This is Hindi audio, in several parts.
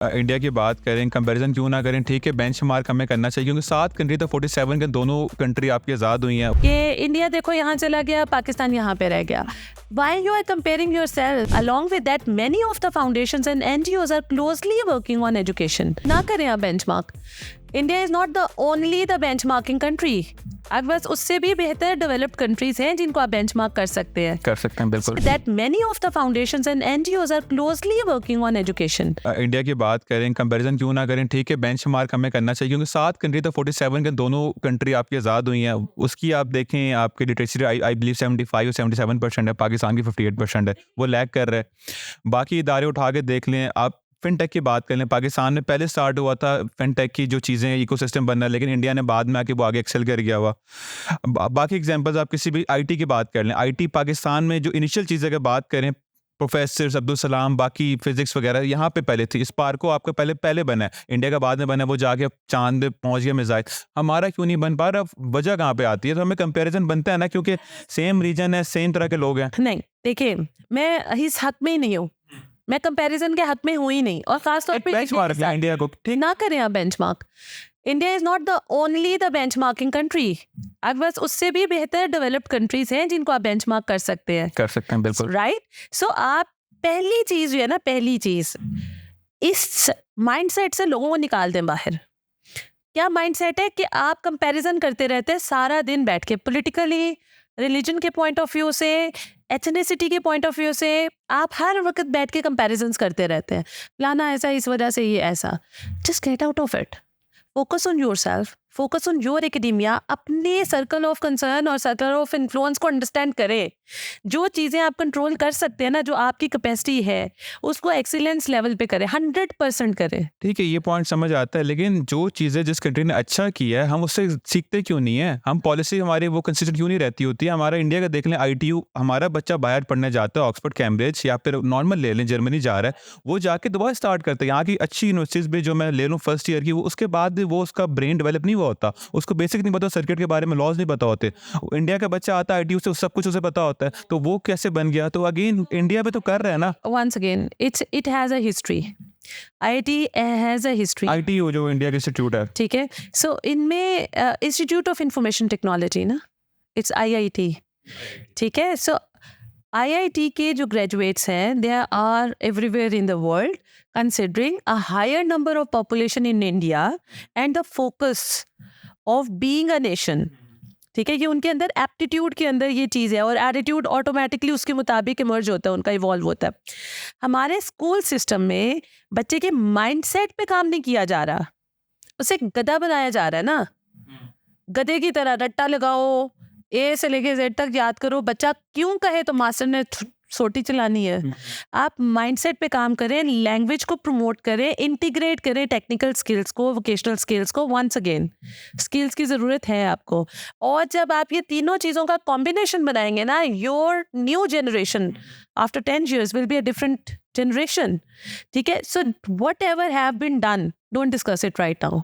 इंडिया की बात करें, कंपैरिजन क्यों ना करें, ठीक है बेंचमार्क हमें करना चाहिए क्योंकि 7 कंट्री तो 47 के दोनों कंट्री आपकी आज़ाद हुई हैं। कि इंडिया देखो यहाँ चला गया, पाकिस्तान यहाँ पे रह गया. Why you are comparing yourself? Along with that, many of the foundations and NGOs are closely working on education. ना करें आप benchmark. India is not the only the benchmarking country. अब बस उससे भी बेहतर डेवलप्ड कंट्रीज हैं जिनको आप बेंचमार्क कर सकते हैं. बिल्कुल. That many of the foundations and NGOs are closely working on education. India की बात करें, कंपैरिजन क्यों ना करें, ठीक है बेंचमार्क हमें करना चाहिए क्योंकि 7 कंट्री तो 47 के दोनों कंट्री आपकी आज़ाद हुई हैं. उसकी आप देखें, आपकी लिटरेसी आई बिलीव 75 और 77% है, पाकिस्तान की 58% है, वो लैग कर रहा है. बाकी इदारे उठा के देख लें. आप फिनटेक की बात कर लें, पाकिस्तान में पहले स्टार्ट हुआ था फिनटेक की जो चीज़ें इकोसिस्टम बनना, लेकिन इंडिया ने बाद में आके वो आगे एक्सेल कर गया हुआ. बाकी एग्जांपल्स आप किसी भी आईटी की बात कर लें. आईटी पाकिस्तान में जो इनिशियल चीज़ें की बात करें, प्रोफेसर अब्दुल सलाम, बाकी फिजिक्स वगैरह यहाँ पे पहले थी. स्पार्को आपका पहले बना है, इंडिया का बाद में बना है, वो जाके चांद पे पहुँच गया मिसाइल. हमारा क्यों नहीं बन पा रहा? वजह कहाँ पे आती है? तो हमें कंपैरिजन बनता है ना, क्योंकि सेम रीजन है, सेम तरह के लोग हैं. नहीं, देखिए मैं इस हक में ही नहीं हूँ, मैं कंपैरिजन के हक में हूँ ही नहीं. और खास तौर पे बेंचमार्क है इंडिया को, ठीक ना करें आप benchmark. India is not the only the benchmarking country. अब बस उससे भी बेहतर डेवलप्ड कंट्रीज हैं जिनको आप बेंचमार्क कर सकते हैं. बिल्कुल. राइट. सो आप पहली चीज जो है ना, पहली चीज इस माइंडसेट से लोगों को निकाल दें बाहर. क्या माइंडसेट है कि आप कंपैरिजन करते रहते हैं सारा दिन बैठ के, पॉलिटिकली, रिलीजन के पॉइंट ऑफ व्यू से, एथनिसिटी के पॉइंट ऑफ व्यू से आप हर वक्त बैठ के कंपैरिजन्स करते रहते हैं. फलाना ऐसा, इस वजह से ये ऐसा. Just get out of it. Focus on yourself, focus on your academia. अपने सर्कल ऑफ कंसर्न और सर्कल ऑफ इन्फ्लुएंस को अंडरस्टैंड करें. जो चीज़ें आप कंट्रोल कर सकते हैं ना, जो आपकी कैपेसिटी है, उसको एक्सीलेंस लेवल पे करें, 100% करें. ठीक है, ये पॉइंट समझ आता है, लेकिन जो चीज़ें जिस कंट्री ने अच्छा किया है हम उससे सीखते क्यों नहीं है? हम पॉलिसी हमारी वो कंसिस्टेंट क्यों नहीं रहती होती है? हमारा इंडिया का देख लें, ITU, हमारा बच्चा बाहर पढ़ने जाता है, ऑक्सफोर्ड, कैम्ब्रिज, या फिर नॉर्मल ले लें, जर्मनी जा रहा है, वो जाके दोबारा स्टार्ट करते हैं. यहाँ की अच्छी यूनिवर्सिटीज़ भी जो मैं ले लूँ फर्स्ट ईयर की, वो उसके बाद भी वो उसका ब्रेन डेवलप नहीं हुआ होता, उसको बेसिक नहीं पता, सर्किट के बारे में लॉज नहीं पता होते. इंडिया का बच्चा आता है ITU से, सब कुछ उसे पता होता है, तो वो कैसे बन गया? तो अगेन इंडिया पे तो कर रहे हैं ना. Once again, it has a history. IIT has a history. ITU जो इंडिया का इंस्टीट्यूट है, ठीक है. सो इनमें इंस्टीट्यूट ऑफ इंफॉर्मेशन टेक्नोलॉजी ना, इट्स IIT. ठीक है. सो IIT के जो ग्रेजुएट्स हैं, they are everywhere in the world, considering a higher number of population in India and the focus of being a nation. ठीक है. ये उनके अंदर एप्टीट्यूड के अंदर ये चीज़ है, और एटीट्यूड ऑटोमेटिकली उसके मुताबिक इमर्ज होता है, उनका इवॉल्व होता है. हमारे स्कूल सिस्टम में बच्चे के माइंडसेट पे काम नहीं किया जा रहा, उसे गधा बनाया जा रहा है ना. गधे की तरह रट्टा लगाओ, A से लेके Z तक याद करो. बच्चा क्यों कहे तो मास्टर ने सोटी चलानी है. आप माइंडसेट पे काम करें, लैंग्वेज को प्रमोट करें, इंटीग्रेट करें टेक्निकल स्किल्स को, वोकेशनल स्किल्स को. वंस अगेन स्किल्स की ज़रूरत है आपको. और जब आप ये तीनों चीज़ों का कॉम्बिनेशन बनाएंगे ना, your new generation after 10 years will be a different generation. ठीक है. So whatever have been done, don't discuss it right now.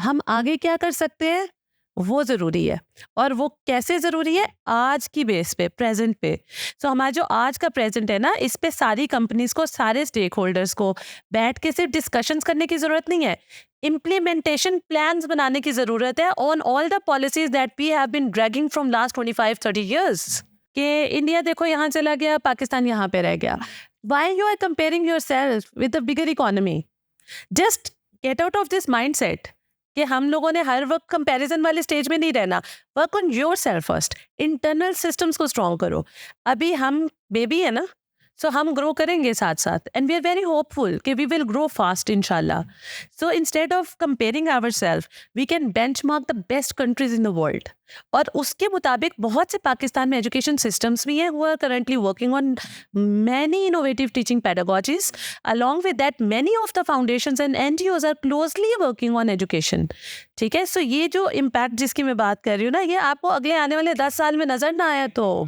हम आगे क्या कर सकते हैं वो ज़रूरी है. और वो कैसे ज़रूरी है? आज की बेस पे, प्रेजेंट पे. सो हमारा जो आज का प्रेजेंट है ना, इस पे सारी कंपनीज को, सारे स्टेक होल्डर्स को बैठ के सिर्फ डिस्कशंस करने की ज़रूरत नहीं है, इम्प्लीमेंटेशन प्लान्स बनाने की ज़रूरत है on all the policies that we have been dragging from last 25-30 years. कि इंडिया देखो यहाँ चला गया, पाकिस्तान यहाँ पे रह गया. Why you are comparing yourself with a bigger economy? Just get out of this mindset कि हम लोगों ने हर वक्त कंपैरिजन वाले स्टेज में नहीं रहना. Work on your self first. Internal systems को स्ट्रॉन्ग करो. अभी हम बेबी है ना, सो हम ग्रो करेंगे साथ साथ, and we are very hopeful कि वी विल ग्रो फास्ट इंशाल्लाह. So instead of comparing ourself, we can benchmark the best countries in the world. और उसके मुताबिक बहुत से पाकिस्तान में एजुकेशन सिस्टम्स भी हैं who are currently working on many innovative teaching pedagogies. Along with that, many of the foundations and NGOs are closely working on education. ठीक है. सो ये जो इम्पैक्ट जिसकी मैं बात कर रही हूँ ना, ये आपको अगले आने वाले 10 साल में नजर ना आया तो